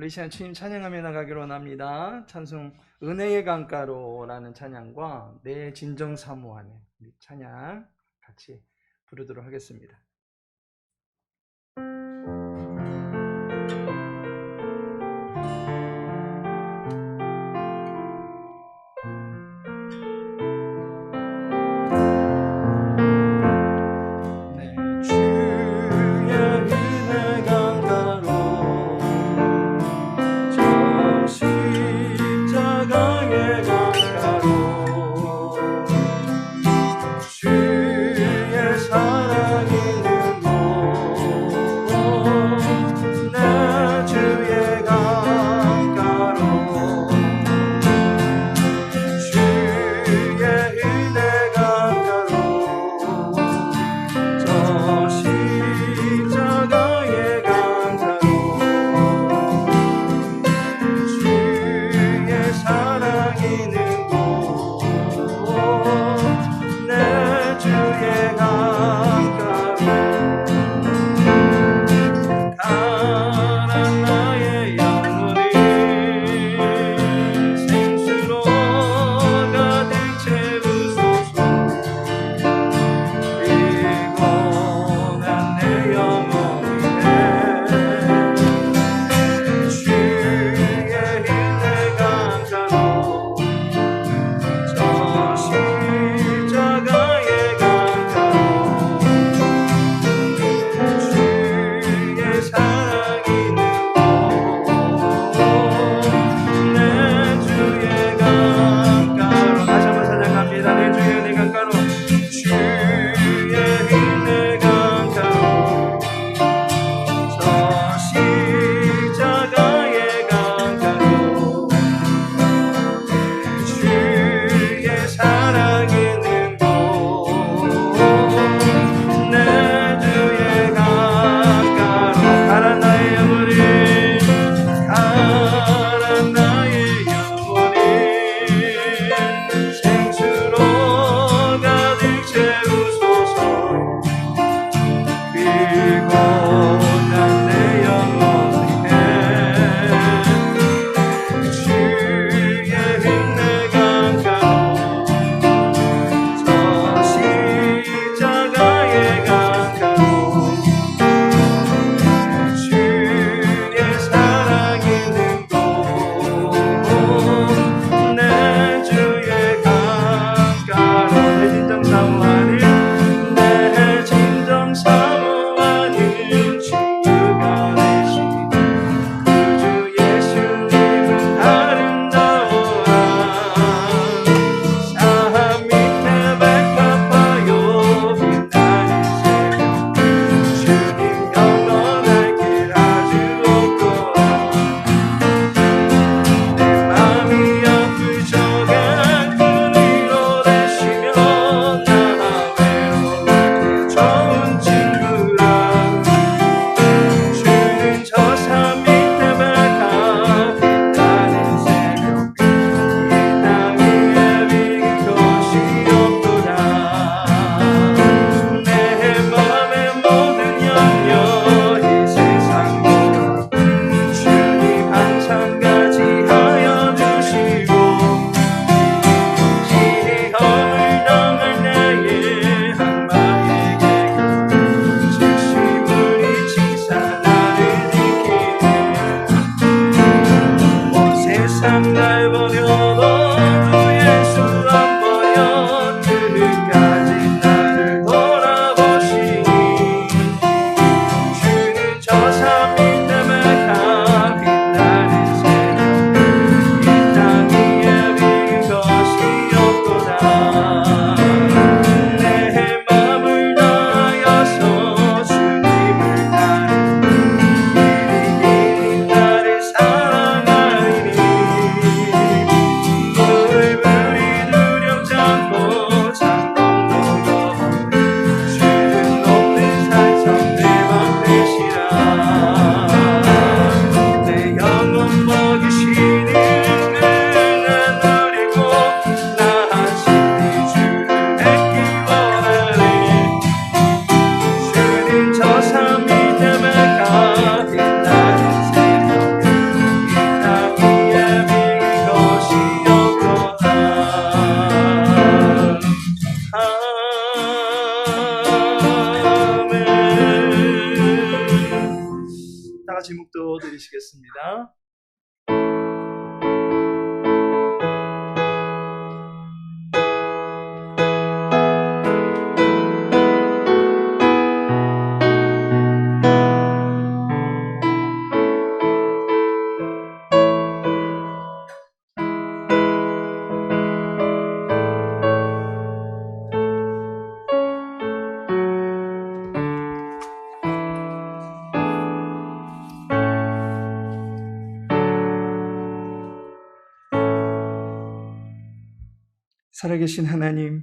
우리 이 시간 주님 찬양하며 나가기로 원합니다. 찬송 은혜의 강가로라는 찬양과 내 진정 사모하네 우리 찬양 같이 부르도록 하겠습니다. 살아계신 하나님,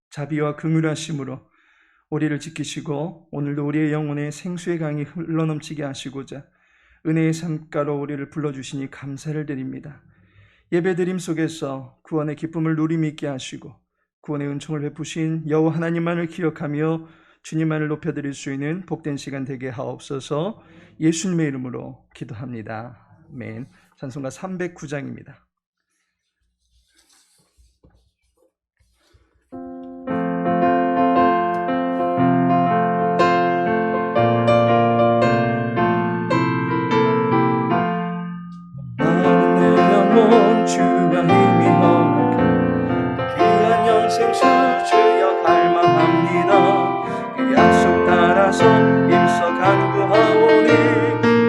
자비와 긍휼하심으로 우리를 지키시고 오늘도 우리의 영혼에 생수의 강이 흘러넘치게 하시고자 은혜의 삶가로 우리를 불러주시니 감사를 드립니다. 예배드림 속에서 구원의 기쁨을 누리미 있게 하시고 구원의 은총을 베푸신 여호와 하나님만을 기억하며 주님만을 높여드릴 수 있는 복된 시간 되게 하옵소서. 예수님의 이름으로 기도합니다. 아멘. 찬송가 309장입니다. 주가 힘이 허락한 귀한 영생수 주여 갈망합니다. 그 약속 따라서 일서 간구하오니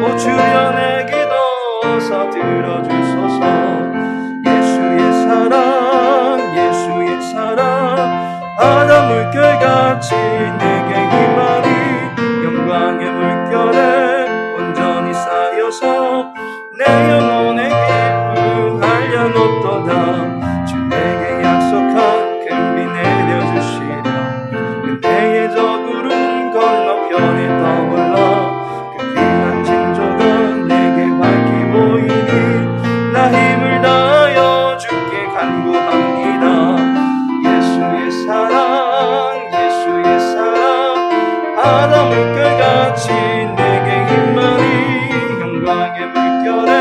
오 주여 내 기도 들어주소서. 예수의 사랑 바다 물결같이 내게 임하니 영광의 물결에 온전히 쌓여서 내 영혼의 없도다. 주 내게 약속한 금비 내려주시라. 그때의 저 구름 건너편에 떠올라 그 귀한 징조가 내게 밝히 보이니 나 힘을 다하여 주께 간구합니다. 예수의 사랑 바다 물결같이 내게 임하니 영광의 물결에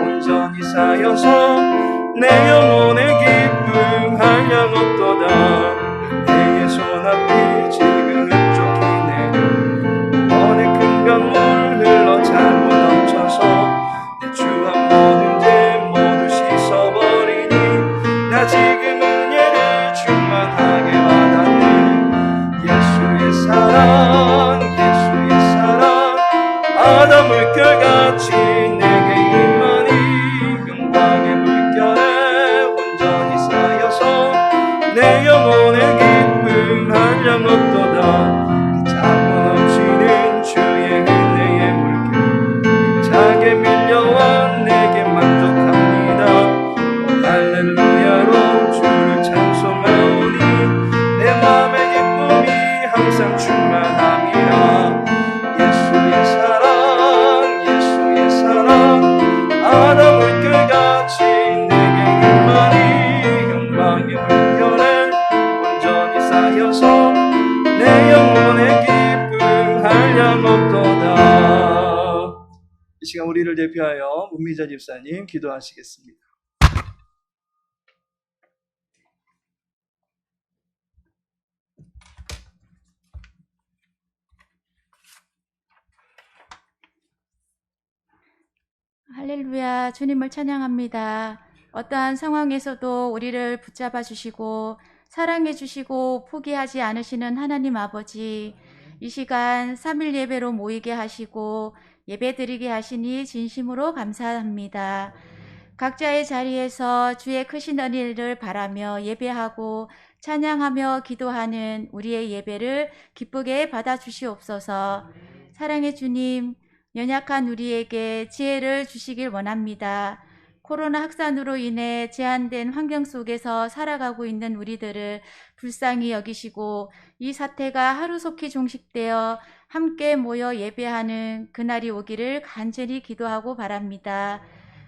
온전히 쌓여서 내 영혼의 기쁨 한량없도다. 내의 손앞이 지금 흡족히네. 원의 큰 강물 흘러 차고 넘쳐서 내 추한 모든 죄 모두 씻어버리니 나 지금 은혜를 충만하게 받았네. 예수의 사랑 바다 물결같이 내게 임하니 영광의 물결에 온전히 쌓여서 내 영혼의 기쁨 한량없도다. 차고 넘치는 주의 은혜의 물결 힘차게 밀려와 내게 만족합니다. 오 할렐루야로 주를 찬송하오니 내 맘의 기쁨이 항상 충만함이라. 예수의 사랑 바다 물결같이 내게 임하니 영광의 물결에 온전히 쌓여서 내 영혼의 기쁨 한량없도다. 이 시간 우리를 대표하여 문미자 집사님 기도하시겠습니다. 할렐루야, 주님을 찬양합니다. 어떠한 상황에서도 우리를 붙잡아 주시고 사랑해 주시고 포기하지 않으시는 하나님 아버지, 이 시간 3일 예배로 모이게 하시고 예배 드리게 하시니 진심으로 감사합니다. 각자의 자리에서 주의 크신 은혜를 바라며 예배하고 찬양하며 기도하는 우리의 예배를 기쁘게 받아주시옵소서. 사랑의 주님, 연약한 우리에게 지혜를 주시길 원합니다. 코로나 확산으로 인해 제한된 환경 속에서 살아가고 있는 우리들을 불쌍히 여기시고 이 사태가 하루속히 종식되어 함께 모여 예배하는 그날이 오기를 간절히 기도하고 바랍니다.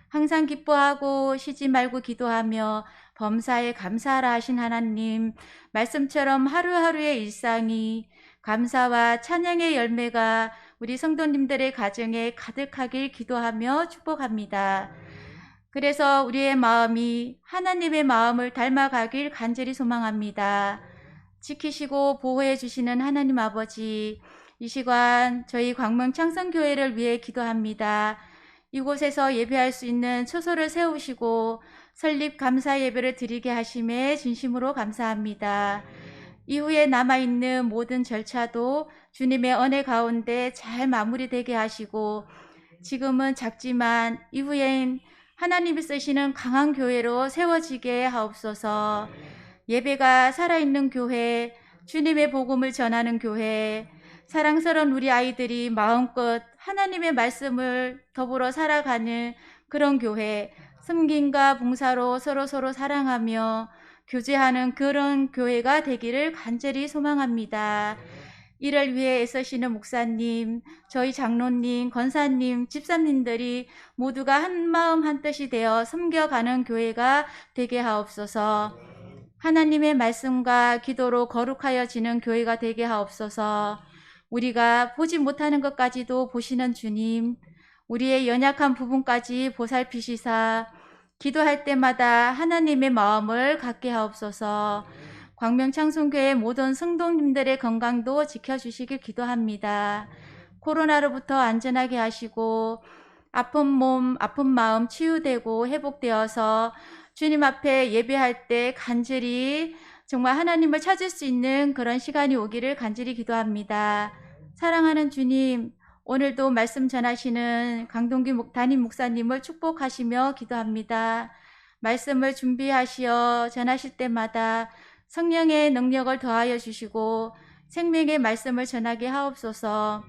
항상 기뻐하고 쉬지 말고 기도하며 범사에 감사하라 하신 하나님, 말씀처럼 하루하루의 일상이 감사와 찬양의 열매가 우리 성도님들의 가정에 가득하길 기도하며 축복합니다. 그래서 우리의 마음이 하나님의 마음을 닮아가길 간절히 소망합니다. 지키시고 보호해 주시는 하나님 아버지, 이 시간 저희 광명 창성교회를 위해 기도합니다. 이곳에서 예배할 수 있는 처소를 세우시고 설립 감사 예배를 드리게 하심에 진심으로 감사합니다. 이후에 남아있는 모든 절차도 주님의 은혜 가운데 잘 마무리되게 하시고 지금은 작지만 이후엔 하나님이 쓰시는 강한 교회로 세워지게 하옵소서. 예배가 살아있는 교회, 주님의 복음을 전하는 교회, 사랑스러운 우리 아이들이 마음껏 하나님의 말씀을 더불어 살아가는 그런 교회, 섬김과 봉사로 서로서로 사랑하며 교제하는 그런 교회가 되기를 간절히 소망합니다. 이를 위해 애쓰시는 목사님, 저희 장로님, 권사님, 집사님들이 모두가 한마음 한뜻이 되어 섬겨가는 교회가 되게 하옵소서. 하나님의 말씀과 기도로 거룩하여지는 교회가 되게 하옵소서. 우리가 보지 못하는 것까지도 보시는 주님, 우리의 연약한 부분까지 보살피시사 기도할 때마다 하나님의 마음을 갖게 하옵소서. 광명창송교회 모든 성도님들의 건강도 지켜주시길 기도합니다. 코로나로부터 안전하게 하시고 아픈 몸, 아픈 마음 치유되고 회복되어서 주님 앞에 예배할 때 간절히 정말 하나님을 찾을 수 있는 그런 시간이 오기를 간절히 기도합니다. 사랑하는 주님, 오늘도 말씀 전하시는 강동기 담임 목사님을 축복하시며 기도합니다. 말씀을 준비하시어 전하실 때마다 성령의 능력을 더하여 주시고 생명의 말씀을 전하게 하옵소서.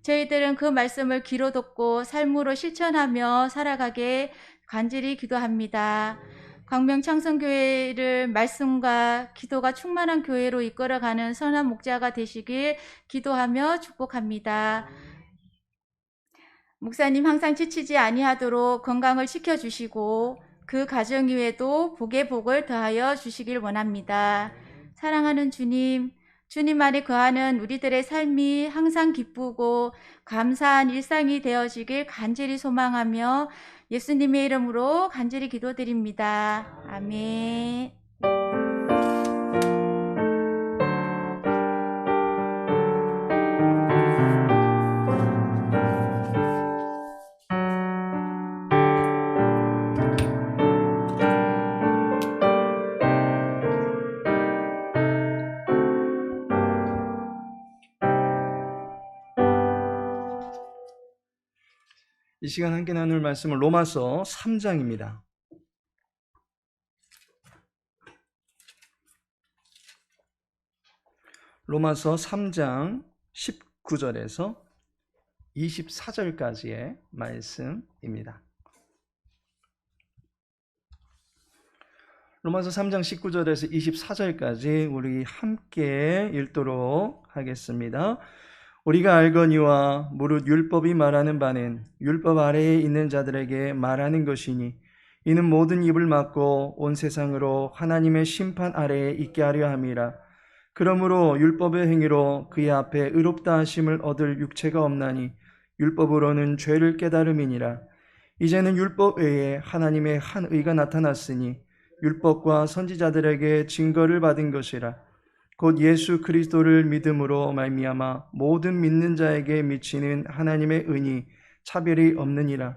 저희들은 그 말씀을 귀로 듣고 삶으로 실천하며 살아가게 간절히 기도합니다. 광명창성교회를 말씀과 기도가 충만한 교회로 이끌어가는 선한 목자가 되시길 기도하며 축복합니다. 목사님 항상 지치지 아니하도록 건강을 지켜주시고 그 가정 위에도 복의 복을 더하여 주시길 원합니다. 사랑하는 주님, 주님 안에 거하는 우리들의 삶이 항상 기쁘고 감사한 일상이 되어지길 간절히 소망하며 예수님의 이름으로 간절히 기도드립니다. 아멘. 이 시간 함께 나눌 말씀은 로마서 3장입니다. 로마서 3장 19절에서 24절까지의 말씀입니다. 로마서 3장 19절에서 24절까지 우리 함께 읽도록 하겠습니다. 우리가 알거니와 무릇 율법이 말하는 바는 율법 아래에 있는 자들에게 말하는 것이니 이는 모든 입을 막고 온 세상으로 하나님의 심판 아래에 있게 하려 함이라. 그러므로 율법의 행위로 그의 앞에 의롭다 하심을 얻을 육체가 없나니 율법으로는 죄를 깨달음이니라. 이제는 율법 외에 하나님의 한 의가 나타났으니 율법과 선지자들에게 증거를 받은 것이라. 곧 예수 그리스도를 믿음으로 말미암아 모든 믿는 자에게 미치는 하나님의 은이 차별이 없느니라.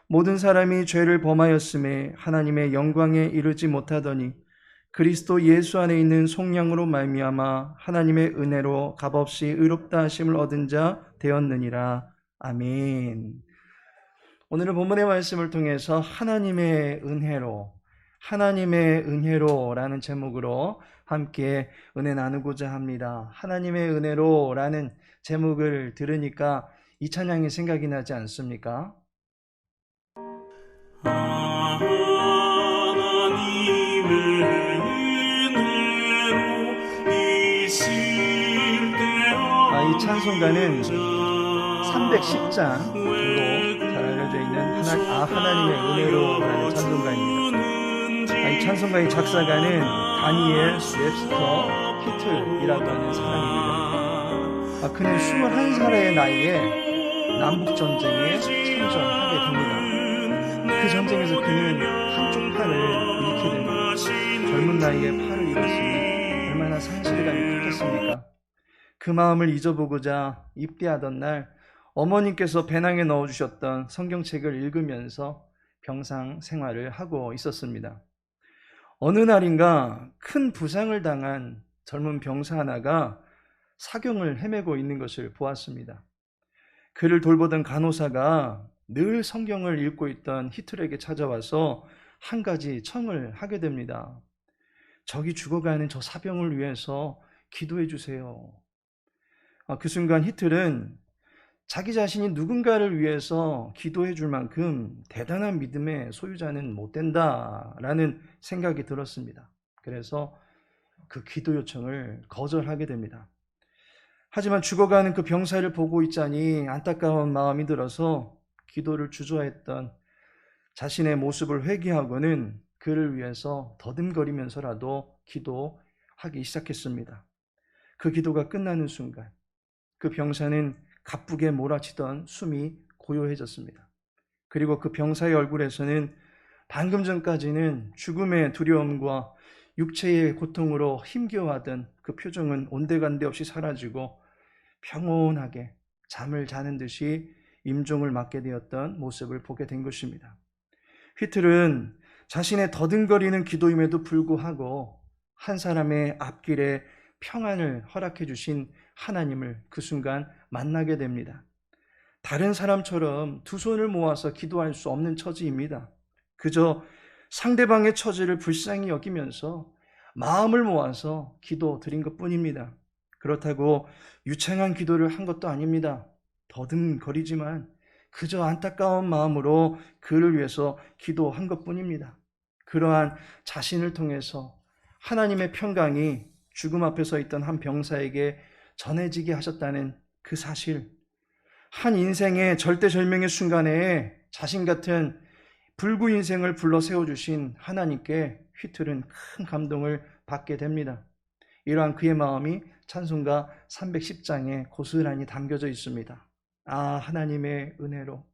모든 사람이 죄를 범하였음에 하나님의 영광에 이르지 못하더니 그리스도 예수 안에 있는 속량으로 말미암아 하나님의 은혜로 값없이 의롭다 하심을 얻은 자 되었느니라. 아멘. 오늘은 본문의 말씀을 통해서 하나님의 은혜로라는 제목으로 함께 은혜 나누고자 합니다. 하나님의 은혜로라는 제목을 들으니까 이 찬양이 생각이 나지 않습니까? 이 찬송가는 310장으로 잘 알려져 있는 하나님의 은혜로라는 찬송가입니다. 이 찬송가의 작사가는 다니엘 웹스터 히틀이라고 하는 사람입니다. 그는 21살의 나이에 남북전쟁에 참전하게 됩니다. 그 전쟁에서 그는 한쪽 팔을 잃게 됩니다. 젊은 나이에 팔을 잃었으니 얼마나 상실감이 컸겠습니까? 그 마음을 잊어보고자 입대하던 날 어머님께서 배낭에 넣어주셨던 성경책을 읽으면서 병상 생활을 하고 있었습니다. 어느 날인가 큰 부상을 당한 젊은 병사 하나가 사경을 헤매고 있는 것을 보았습니다. 그를 돌보던 간호사가 늘 성경을 읽고 있던 히틀에게 찾아와서 한 가지 청을 하게 됩니다. 저기 죽어가는 저 사병을 위해서 기도해 주세요. 그 순간 히틀은 자기 자신이 누군가를 위해서 기도해 줄 만큼 대단한 믿음의 소유자는 못 된다라는 생각이 들었습니다. 그래서 그 기도 요청을 거절하게 됩니다. 하지만 죽어가는 그 병사를 보고 있자니 안타까운 마음이 들어서 기도를 주저했던 자신의 모습을 회개하고는 그를 위해서 더듬거리면서라도 기도하기 시작했습니다. 그 기도가 끝나는 순간 그 병사는 가쁘게 몰아치던 숨이 고요해졌습니다. 그리고 그 병사의 얼굴에서는 방금 전까지는 죽음의 두려움과 육체의 고통으로 힘겨워하던 그 표정은 온데간데 없이 사라지고 평온하게 잠을 자는 듯이 임종을 맞게 되었던 모습을 보게 된 것입니다. 휘틀은 자신의 더듬거리는 기도임에도 불구하고 한 사람의 앞길에 평안을 허락해 주신 하나님을 그 순간 만나게 됩니다. 다른 사람처럼 두 손을 모아서 기도할 수 없는 처지입니다. 그저 상대방의 처지를 불쌍히 여기면서 마음을 모아서 기도 드린 것뿐입니다. 그렇다고 유창한 기도를 한 것도 아닙니다. 더듬거리지만 그저 안타까운 마음으로 그를 위해서 기도한 것뿐입니다. 그러한 자신을 통해서 하나님의 평강이 죽음 앞에 서 있던 한 병사에게 전해지게 하셨다는 그 사실, 한 인생의 절대절명의 순간에 자신 같은 불구 인생을 불러 세워주신 하나님께 휘틀은 큰 감동을 받게 됩니다. 이러한 그의 마음이 찬송가 310장에 고스란히 담겨져 있습니다. 아, 하나님의 은혜로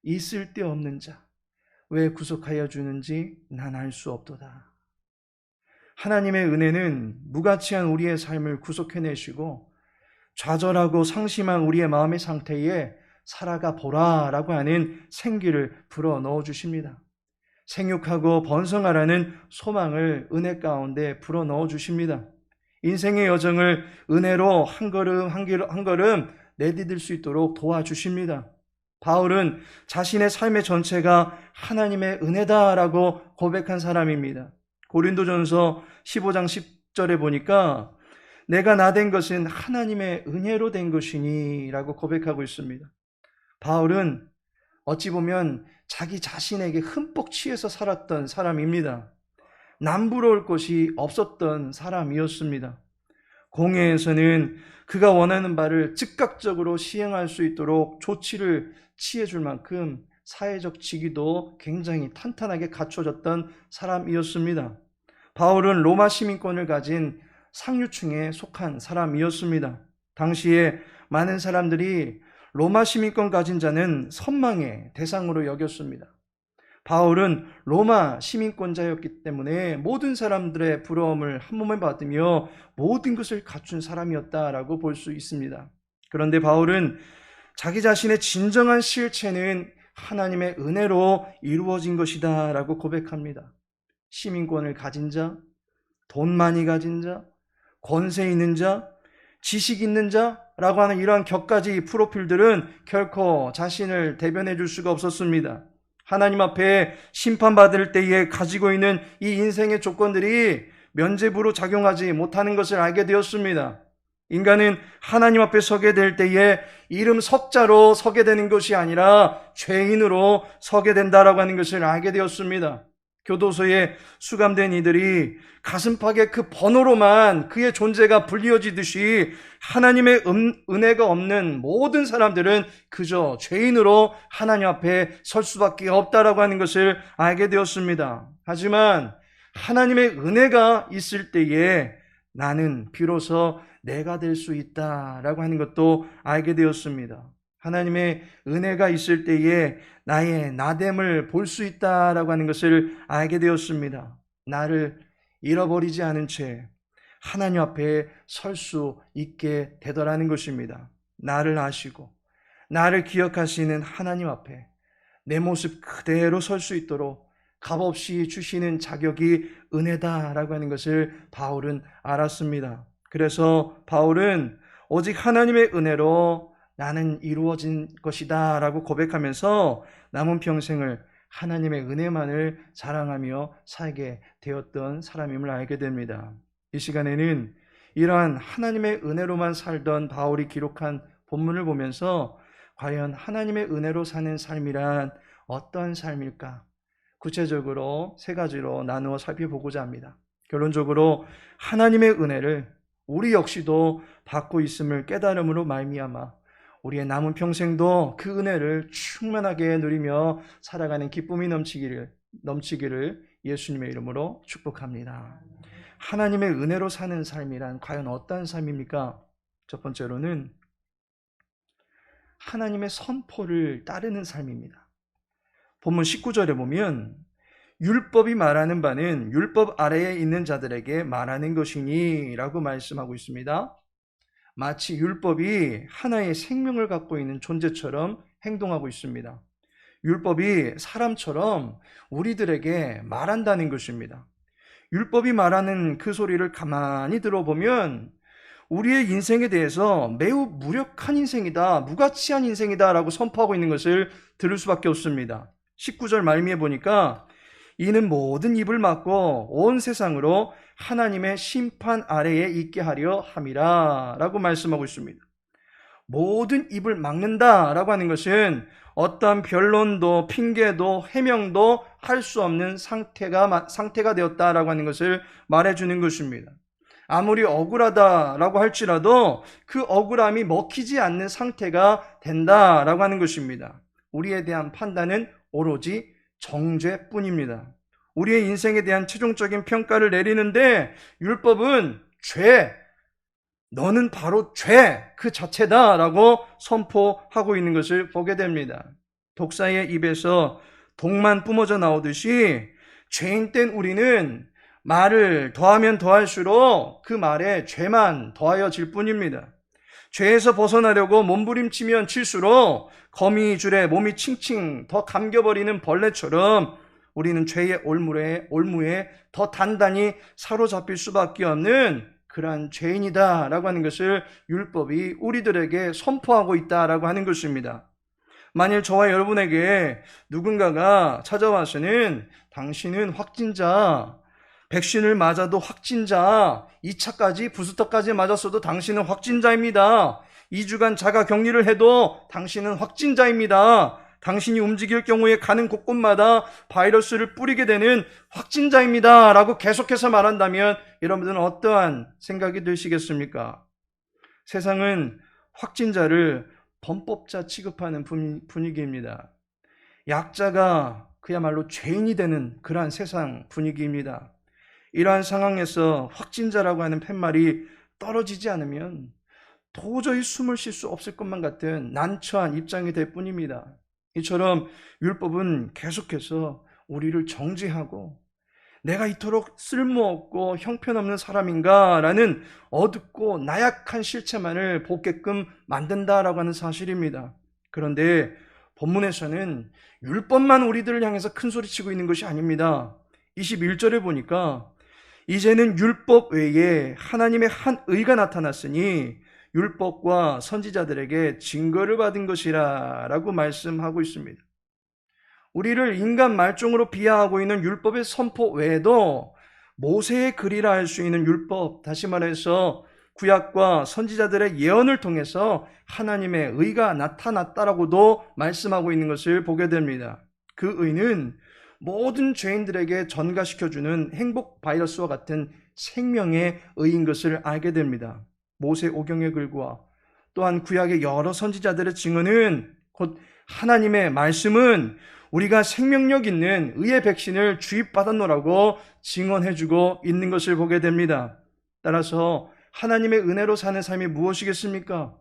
있을 데 없는 자 왜 구속하여 주는지 난 알 수 없도다. 하나님의 은혜는 무가치한 우리의 삶을 구속해내시고 좌절하고 상심한 우리의 마음의 상태에 살아가 보라라고 하는 생기를 불어넣어 주십니다. 생육하고 번성하라는 소망을 은혜 가운데 불어넣어 주십니다. 인생의 여정을 은혜로 한 걸음 한 걸음 내디딜 수 있도록 도와주십니다. 바울은 자신의 삶의 전체가 하나님의 은혜다라고 고백한 사람입니다. 고린도전서 15장 10절에 보니까 내가 나 된 것은 하나님의 은혜로 된 것이니 라고 고백하고 있습니다. 바울은 어찌 보면 자기 자신에게 흠뻑 취해서 살았던 사람입니다. 남부러울 것이 없었던 사람이었습니다. 공회에서는 그가 원하는 바를 즉각적으로 시행할 수 있도록 조치를 취해줄 만큼 사회적 지위도 굉장히 탄탄하게 갖춰졌던 사람이었습니다. 바울은 로마 시민권을 가진 상류층에 속한 사람이었습니다. 당시에 많은 사람들이 로마 시민권 가진 자는 선망의 대상으로 여겼습니다. 바울은 로마 시민권자였기 때문에 모든 사람들의 부러움을 한 몸에 받으며 모든 것을 갖춘 사람이었다라고 볼 수 있습니다. 그런데 바울은 자기 자신의 진정한 실체는 하나님의 은혜로 이루어진 것이다 라고 고백합니다. 시민권을 가진 자, 돈 많이 가진 자, 권세 있는 자, 지식 있는 자라고 하는 이러한 격가지 프로필들은 결코 자신을 대변해 줄 수가 없었습니다. 하나님 앞에 심판받을 때에 가지고 있는 이 인생의 조건들이 면죄부로 작용하지 못하는 것을 알게 되었습니다. 인간은 하나님 앞에 서게 될 때에 이름 석자로 서게 되는 것이 아니라 죄인으로 서게 된다라고 하는 것을 알게 되었습니다. 교도소에 수감된 이들이 가슴팍에 그 번호로만 그의 존재가 불리워지듯이 하나님의 은혜가 없는 모든 사람들은 그저 죄인으로 하나님 앞에 설 수밖에 없다라고 하는 것을 알게 되었습니다. 하지만 하나님의 은혜가 있을 때에 나는 비로소 내가 될 수 있다라고 하는 것도 알게 되었습니다. 하나님의 은혜가 있을 때에 나의 나됨을 볼 수 있다라고 하는 것을 알게 되었습니다. 나를 잃어버리지 않은 채 하나님 앞에 설 수 있게 되더라는 것입니다. 나를 아시고 나를 기억하시는 하나님 앞에 내 모습 그대로 설 수 있도록 값없이 주시는 자격이 은혜다라고 하는 것을 바울은 알았습니다. 그래서 바울은 오직 하나님의 은혜로 나는 이루어진 것이다 라고 고백하면서 남은 평생을 하나님의 은혜만을 자랑하며 살게 되었던 사람임을 알게 됩니다. 이 시간에는 이러한 하나님의 은혜로만 살던 바울이 기록한 본문을 보면서 과연 하나님의 은혜로 사는 삶이란 어떤 삶일까? 구체적으로 세 가지로 나누어 살펴보고자 합니다. 결론적으로 하나님의 은혜를 우리 역시도 받고 있음을 깨달음으로 말미암아 우리의 남은 평생도 그 은혜를 충만하게 누리며 살아가는 기쁨이 넘치기를 예수님의 이름으로 축복합니다. 하나님의 은혜로 사는 삶이란 과연 어떤 삶입니까? 첫 번째로는 하나님의 선포를 따르는 삶입니다. 본문 19절에 보면 율법이 말하는 바는 율법 아래에 있는 자들에게 말하는 것이니 라고 말씀하고 있습니다. 마치 율법이 하나의 생명을 갖고 있는 존재처럼 행동하고 있습니다. 율법이 사람처럼 우리들에게 말한다는 것입니다. 율법이 말하는 그 소리를 가만히 들어보면 우리의 인생에 대해서 매우 무력한 인생이다, 무가치한 인생이다 라고 선포하고 있는 것을 들을 수밖에 없습니다. 19절 말미에 보니까 이는 모든 입을 막고 온 세상으로 하나님의 심판 아래에 있게 하려 함이라 라고 말씀하고 있습니다. 모든 입을 막는다 라고 하는 것은 어떠한 변론도 핑계도 해명도 할 수 없는 상태가 되었다라고 하는 것을 말해주는 것입니다. 아무리 억울하다라고 할지라도 그 억울함이 먹히지 않는 상태가 된다라고 하는 것입니다. 우리에 대한 판단은 오로지 정죄뿐입니다. 우리의 인생에 대한 최종적인 평가를 내리는데 율법은 죄, 너는 바로 죄 그 자체다라고 선포하고 있는 것을 보게 됩니다. 독사의 입에서 독만 뿜어져 나오듯이 죄인된 우리는 말을 더하면 더할수록 그 말에 죄만 더하여질 뿐입니다. 죄에서 벗어나려고 몸부림치면 칠수록 거미줄에 몸이 칭칭 더 감겨버리는 벌레처럼 우리는 죄의 올무에 더 단단히 사로잡힐 수밖에 없는 그러한 죄인이다라고 하는 것을 율법이 우리들에게 선포하고 있다라고 하는 것입니다. 만일 저와 여러분에게 누군가가 찾아와서는 당신은 확진자, 백신을 맞아도 확진자, 2차까지 부스터까지 맞았어도 당신은 확진자입니다. 2주간 자가 격리를 해도 당신은 확진자입니다. 당신이 움직일 경우에 가는 곳곳마다 바이러스를 뿌리게 되는 확진자입니다 라고 계속해서 말한다면 여러분들은 어떠한 생각이 드시겠습니까? 세상은 확진자를 범법자 취급하는 분위기입니다. 약자가 그야말로 죄인이 되는 그러한 세상 분위기입니다. 이러한 상황에서 확진자라고 하는 팻말이 떨어지지 않으면 도저히 숨을 쉴 수 없을 것만 같은 난처한 입장이 될 뿐입니다. 이처럼 율법은 계속해서 우리를 정죄하고 내가 이토록 쓸모없고 형편없는 사람인가 라는 어둡고 나약한 실체만을 보게끔 만든다라고 하는 사실입니다. 그런데 본문에서는 율법만 우리들을 향해서 큰 소리치고 있는 것이 아닙니다. 21절에 보니까 이제는 율법 외에 하나님의 한 의가 나타났으니 율법과 선지자들에게 증거를 받은 것이라 라고 말씀하고 있습니다. 우리를 인간 말종으로 비하하고 있는 율법의 선포 외에도 모세의 글이라 할 수 있는 율법, 다시 말해서 구약과 선지자들의 예언을 통해서 하나님의 의가 나타났다라고도 말씀하고 있는 것을 보게 됩니다. 그 의는 모든 죄인들에게 전가시켜주는 행복 바이러스와 같은 생명의 의인 것을 알게 됩니다. 모세 오경의 글과 또한 구약의 여러 선지자들의 증언은 곧 하나님의 말씀은 우리가 생명력 있는 의의 백신을 주입받았노라고 증언해주고 있는 것을 보게 됩니다. 따라서 하나님의 은혜로 사는 삶이 무엇이겠습니까?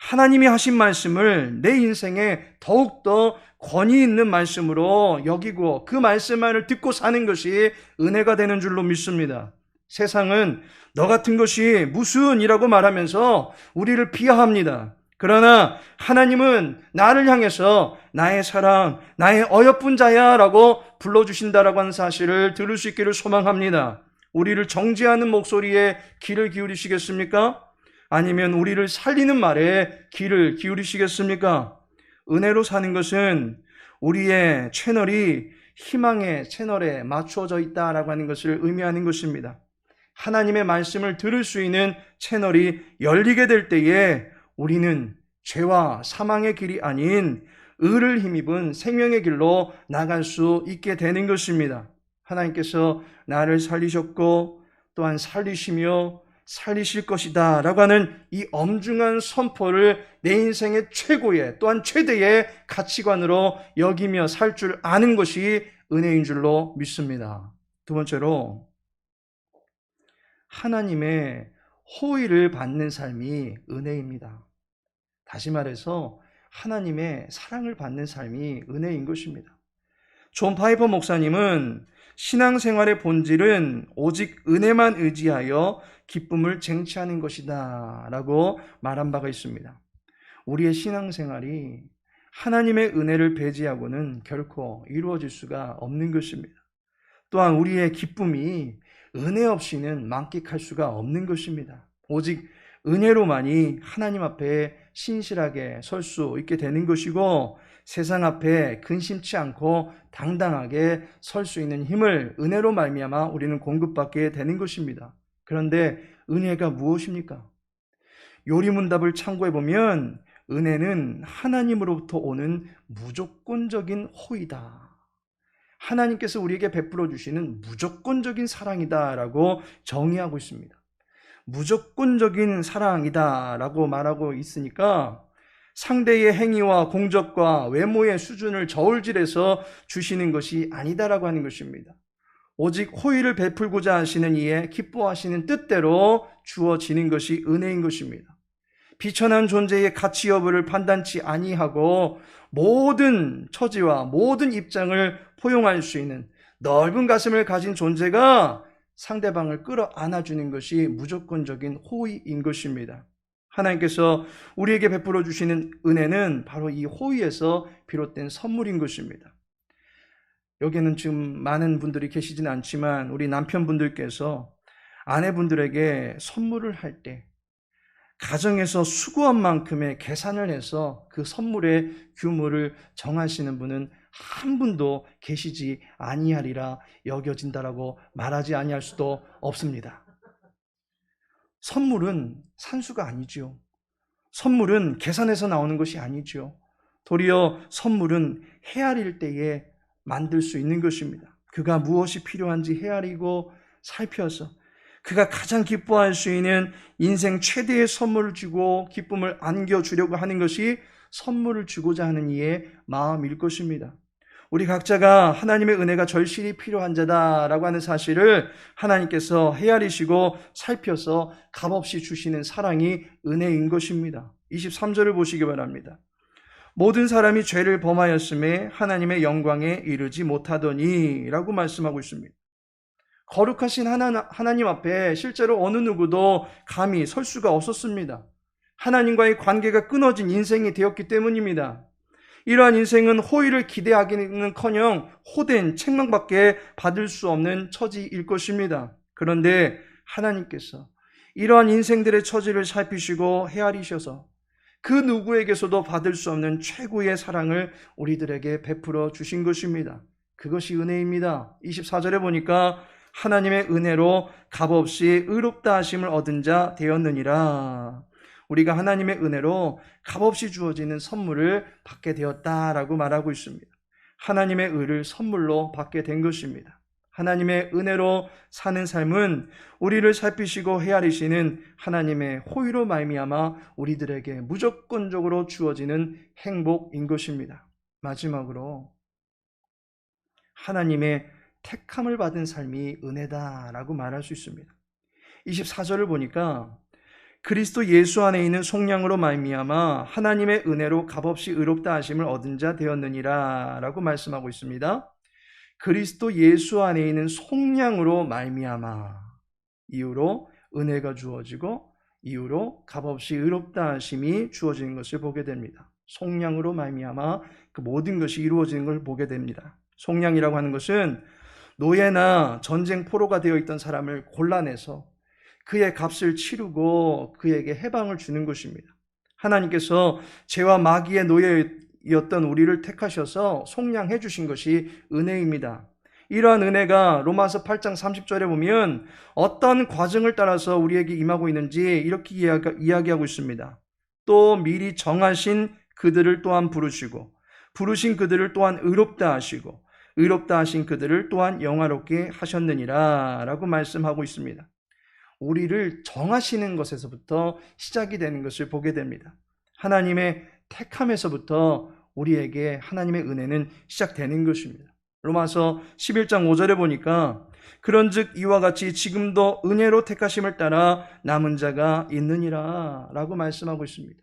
하나님이 하신 말씀을 내 인생에 더욱더 권위 있는 말씀으로 여기고 그 말씀만을 듣고 사는 것이 은혜가 되는 줄로 믿습니다. 세상은 너 같은 것이 무슨 이라고 말하면서 우리를 비하합니다. 그러나 하나님은 나를 향해서 나의 사랑, 나의 어여쁜 자야 라고 불러주신다라고 하는 사실을 들을 수 있기를 소망합니다. 우리를 정죄하는 목소리에 귀를 기울이시겠습니까? 아니면 우리를 살리는 말에 귀를 기울이시겠습니까? 은혜로 사는 것은 우리의 채널이 희망의 채널에 맞추어져 있다라고 하는 것을 의미하는 것입니다. 하나님의 말씀을 들을 수 있는 채널이 열리게 될 때에 우리는 죄와 사망의 길이 아닌 의를 힘입은 생명의 길로 나갈 수 있게 되는 것입니다. 하나님께서 나를 살리셨고 또한 살리시며 살리실 것이다 라고 하는 이 엄중한 선포를 내 인생의 최고의 또한 최대의 가치관으로 여기며 살 줄 아는 것이 은혜인 줄로 믿습니다. 두 번째로, 하나님의 호의를 받는 삶이 은혜입니다. 다시 말해서 하나님의 사랑을 받는 삶이 은혜인 것입니다. 존 파이퍼 목사님은 신앙생활의 본질은 오직 은혜만 의지하여 기쁨을 쟁취하는 것이다 라고 말한 바가 있습니다. 우리의 신앙생활이 하나님의 은혜를 배제하고는 결코 이루어질 수가 없는 것입니다. 또한 우리의 기쁨이 은혜 없이는 만끽할 수가 없는 것입니다. 오직 은혜로만이 하나님 앞에 신실하게 설 수 있게 되는 것이고 세상 앞에 근심치 않고 당당하게 설 수 있는 힘을 은혜로 말미암아 우리는 공급받게 되는 것입니다. 그런데 은혜가 무엇입니까? 요리문답을 참고해 보면 은혜는 하나님으로부터 오는 무조건적인 호의다. 하나님께서 우리에게 베풀어 주시는 무조건적인 사랑이다라고 정의하고 있습니다. 무조건적인 사랑이다라고 말하고 있으니까 상대의 행위와 공적과 외모의 수준을 저울질해서 주시는 것이 아니다라고 하는 것입니다. 오직 호의를 베풀고자 하시는 이의 기뻐하시는 뜻대로 주어지는 것이 은혜인 것입니다. 비천한 존재의 가치 여부를 판단치 아니하고 모든 처지와 모든 입장을 포용할 수 있는 넓은 가슴을 가진 존재가 상대방을 끌어안아주는 것이 무조건적인 호의인 것입니다. 하나님께서 우리에게 베풀어 주시는 은혜는 바로 이 호의에서 비롯된 선물인 것입니다. 여기에는 지금 많은 분들이 계시진 않지만 우리 남편분들께서 아내분들에게 선물을 할 때 가정에서 수고한 만큼의 계산을 해서 그 선물의 규모를 정하시는 분은 한 분도 계시지 아니하리라 여겨진다라고 말하지 아니할 수도 없습니다. 선물은 산수가 아니지요. 선물은 계산해서 나오는 것이 아니지요. 도리어 선물은 헤아릴 때에 만들 수 있는 것입니다. 그가 무엇이 필요한지 헤아리고 살펴서 그가 가장 기뻐할 수 있는 인생 최대의 선물을 주고 기쁨을 안겨주려고 하는 것이 선물을 주고자 하는 이의 마음일 것입니다. 우리 각자가 하나님의 은혜가 절실히 필요한 자다라고 하는 사실을 하나님께서 헤아리시고 살펴서 값없이 주시는 사랑이 은혜인 것입니다. 23절을 보시기 바랍니다. 모든 사람이 죄를 범하였음에 하나님의 영광에 이르지 못하더니 라고 말씀하고 있습니다. 거룩하신 하나님 앞에 실제로 어느 누구도 감히 설 수가 없었습니다. 하나님과의 관계가 끊어진 인생이 되었기 때문입니다. 이러한 인생은 호의를 기대하기는커녕 호된 책망밖에 받을 수 없는 처지일 것입니다. 그런데 하나님께서 이러한 인생들의 처지를 살피시고 헤아리셔서 그 누구에게서도 받을 수 없는 최고의 사랑을 우리들에게 베풀어 주신 것입니다. 그것이 은혜입니다. 24절에 보니까 하나님의 은혜로 값없이 의롭다 하심을 얻은 자 되었느니라. 우리가 하나님의 은혜로 값없이 주어지는 선물을 받게 되었다라고 말하고 있습니다. 하나님의 의를 선물로 받게 된 것입니다. 하나님의 은혜로 사는 삶은 우리를 살피시고 헤아리시는 하나님의 호의로 말미암아 우리들에게 무조건적으로 주어지는 행복인 것입니다. 마지막으로 하나님의 택함을 받은 삶이 은혜다라고 말할 수 있습니다. 24절을 보니까 그리스도 예수 안에 있는 속량으로 말미암아 하나님의 은혜로 값없이 의롭다 하심을 얻은 자 되었느니라 라고 말씀하고 있습니다. 그리스도 예수 안에 있는 속량으로 말미암아 이후로 은혜가 주어지고 이후로 값없이 의롭다 하심이 주어지는 것을 보게 됩니다. 속량으로 말미암아 그 모든 것이 이루어지는 걸 보게 됩니다. 속량이라고 하는 것은 노예나 전쟁 포로가 되어 있던 사람을 골라내서 그의 값을 치르고 그에게 해방을 주는 것입니다. 하나님께서 죄와 마귀의 노예였던 우리를 택하셔서 속량해 주신 것이 은혜입니다. 이러한 은혜가 로마서 8장 30절에 보면 어떤 과정을 따라서 우리에게 임하고 있는지 이렇게 이야기하고 있습니다. 또 미리 정하신 그들을 또한 부르시고 부르신 그들을 또한 의롭다 하시고 의롭다 하신 그들을 또한 영화롭게 하셨느니라 라고 말씀하고 있습니다. 우리를 정하시는 것에서부터 시작이 되는 것을 보게 됩니다. 하나님의 택함에서부터 우리에게 하나님의 은혜는 시작되는 것입니다. 로마서 11장 5절에 보니까 그런즉 이와 같이 지금도 은혜로 택하심을 따라 남은 자가 있느니라 라고 말씀하고 있습니다.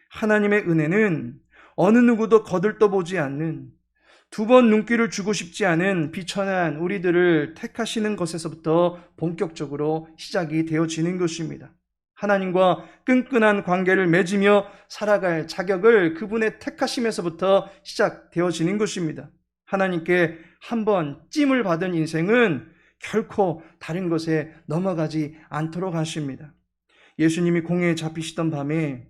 하나님의 은혜는 어느 누구도 거들떠보지 않는, 두 번 눈길을 주고 싶지 않은 비천한 우리들을 택하시는 것에서부터 본격적으로 시작이 되어지는 것입니다. 하나님과 끈끈한 관계를 맺으며 살아갈 자격을 그분의 택하심에서부터 시작되어지는 것입니다. 하나님께 한번 찜을 받은 인생은 결코 다른 것에 넘어가지 않도록 하십니다. 예수님이 공회에 잡히시던 밤에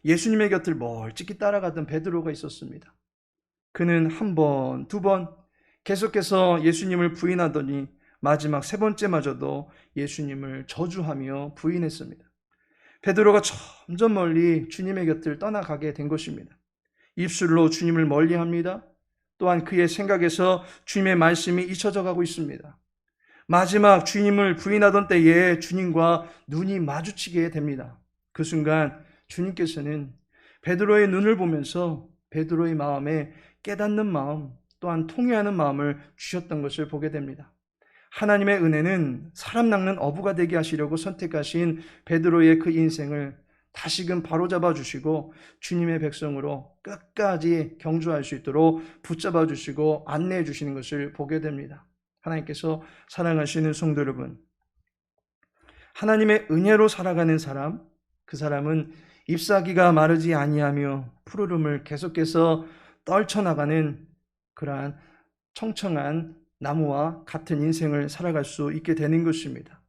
예수님의 곁을 멀찍이 따라가던 베드로가 있었습니다. 그는 한 번, 두 번 계속해서 예수님을 부인하더니 마지막 세 번째마저도 예수님을 저주하며 부인했습니다. 베드로가 점점 멀리 주님의 곁을 떠나가게 된 것입니다. 입술로 주님을 멀리합니다. 또한 그의 생각에서 주님의 말씀이 잊혀져 가고 있습니다. 마지막 주님을 부인하던 때에 주님과 눈이 마주치게 됩니다. 그 순간 주님께서는 베드로의 눈을 보면서 베드로의 마음에 깨닫는 마음, 또한 통회하는 마음을 주셨던 것을 보게 됩니다. 하나님의 은혜는 사람 낚는 어부가 되게 하시려고 선택하신 베드로의 그 인생을 다시금 바로잡아 주시고 주님의 백성으로 끝까지 경주할 수 있도록 붙잡아 주시고 안내해 주시는 것을 보게 됩니다. 하나님께서 사랑하시는 성도 여러분, 하나님의 은혜로 살아가는 사람, 그 사람은 잎사귀가 마르지 아니하며 푸르름을 계속해서 떨쳐나가는 그러한 청청한 나무와 같은 인생을 살아갈 수 있게 되는 것입니다.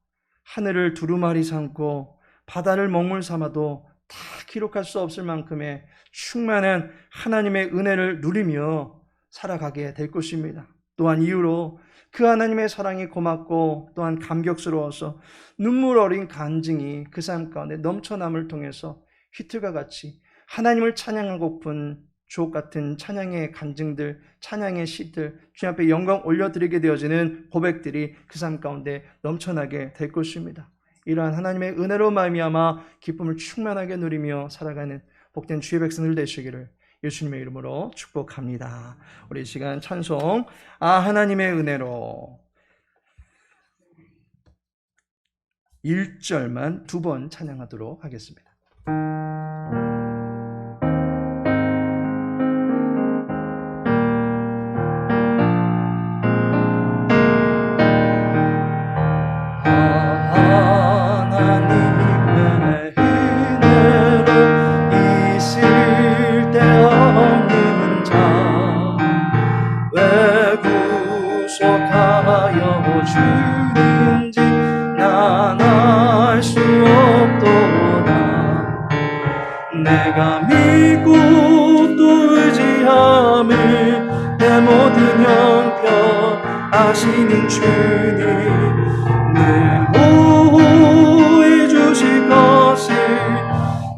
하늘을 두루마리 삼고 바다를 먹물 삼아도 다 기록할 수 없을 만큼의 충만한 하나님의 은혜를 누리며 살아가게 될 것입니다. 또한 이후로 그 하나님의 사랑이 고맙고 또한 감격스러워서 눈물 어린 간증이 그 삶 가운데 넘쳐남을 통해서 휘틀과 같이 하나님을 찬양하고픈 주옥 같은 찬양의 간증들, 찬양의 시들, 주님 앞에 영광 올려드리게 되어지는 고백들이 그 삶 가운데 넘쳐나게 될 것입니다. 이러한 하나님의 은혜로 말미암아 기쁨을 충만하게 누리며 살아가는 복된 주의 백성들 되시기를 예수님의 이름으로 축복합니다. 우리 이 시간 찬송 하나님의 은혜로 1절만 두 번 찬양하도록 하겠습니다. 주는지 난 알 수 없도다. 내가 믿고 또 의지함을 내 모든 형편 아시는 주님 늘 보호해 주실 것을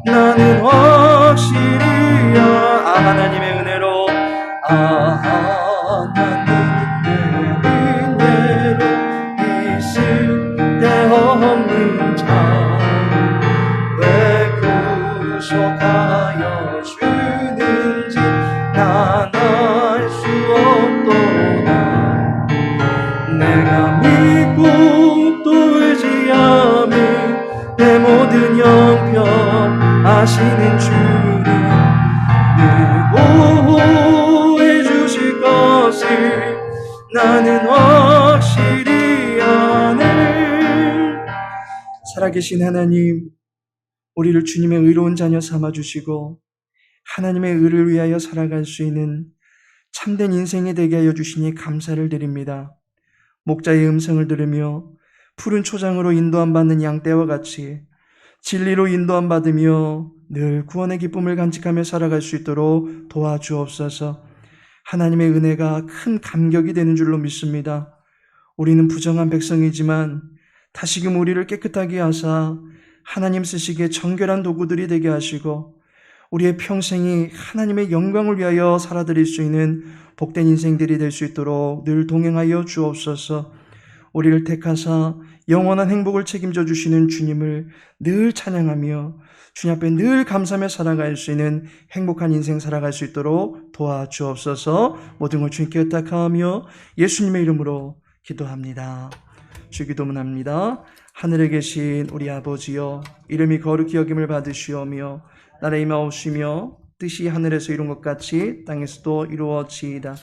나는 확실히 하나님의 은혜로 없는 자왜 구속하여 주는지 난 알 수 없도다. 내가 믿고 또 의지함을 내 모든 형편 아시는 주님 늘 보호해 주실 것을 나는 확실히 아네. 살아계신 하나님, 우리를 주님의 의로운 자녀 삼아주시고 하나님의 의를 위하여 살아갈 수 있는 참된 인생이 되게 하여 주시니 감사를 드립니다. 목자의 음성을 들으며 푸른 초장으로 인도함 받는 양떼와 같이 진리로 인도함 받으며 늘 구원의 기쁨을 간직하며 살아갈 수 있도록 도와주옵소서. 하나님의 은혜가 큰 감격이 되는 줄로 믿습니다. 우리는 부정한 백성이지만 다시금 우리를 깨끗하게 하사 하나님 쓰시기에 정결한 도구들이 되게 하시고 우리의 평생이 하나님의 영광을 위하여 살아드릴 수 있는 복된 인생들이 될 수 있도록 늘 동행하여 주옵소서. 우리를 택하사 영원한 행복을 책임져 주시는 주님을 늘 찬양하며 주님 앞에 늘 감사하며 살아갈 수 있는 행복한 인생 살아갈 수 있도록 도와주옵소서. 모든 걸 주님께 의탁하며 예수님의 이름으로 기도합니다. 주기도문합니다. 하늘에 계신 우리 아버지여, 이름이 거룩히 여김을 받으시오며 나라의 임하옵시며 뜻이 하늘에서 이룬 것 같이 땅에서도 이루어지이다.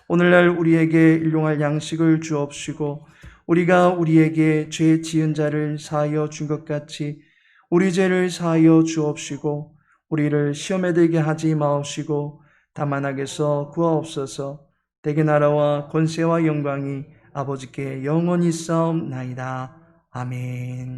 오늘날 우리에게 일용할 양식을 주옵시고 우리가 우리에게 죄 지은 자를 사하여 준 것 같이 우리 죄를 사하여 주옵시고 우리를 시험에 들게 하지 마옵시고 다만 악에서 구하옵소서. 대개 나라와 권세와 영광이 아버지께 영원히 있사옵나이다. 아멘.